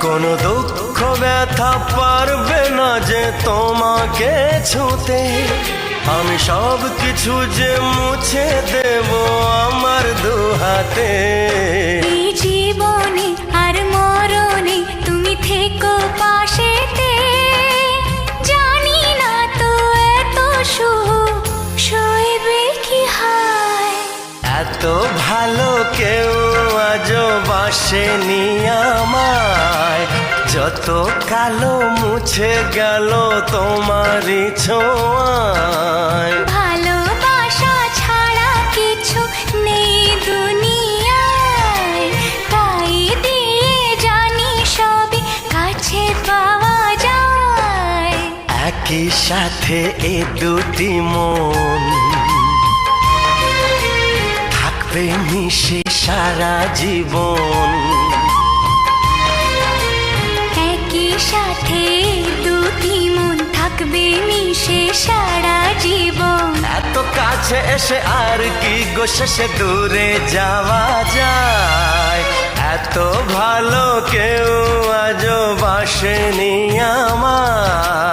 কোনো দুঃখ ব্যথা পারবে না যে তোমাকে ছুঁতে। আমি সব কিছু যে মুছে দেব আমার দুহাতে। এই জীবনে আর মরণে তুমি থেকো পাশেতে। জানি না তো এত সুখ সইবে কি হায়। এত ভালো কেউ আজও বাসেনি আমায়। যত কালো মুছে গেল তোমারই ছোঁয়ায়। ভালোবাসা ছাড়া কিছু নেই দুনিয়ায়। তাই দিয়ে জানি সবই কাছে পাওয়া যায়। একই সাথে এ দুটি মন থাকবে মিশে সারা জীবন। একই সাথে দুটি মন থাকবে মিশে সারা জীবন। এত কাছে এসে আর কি গো শেষে দূরে যাওয়া যায়। এত ভালো কেউ আজও বাসেনি আমায়।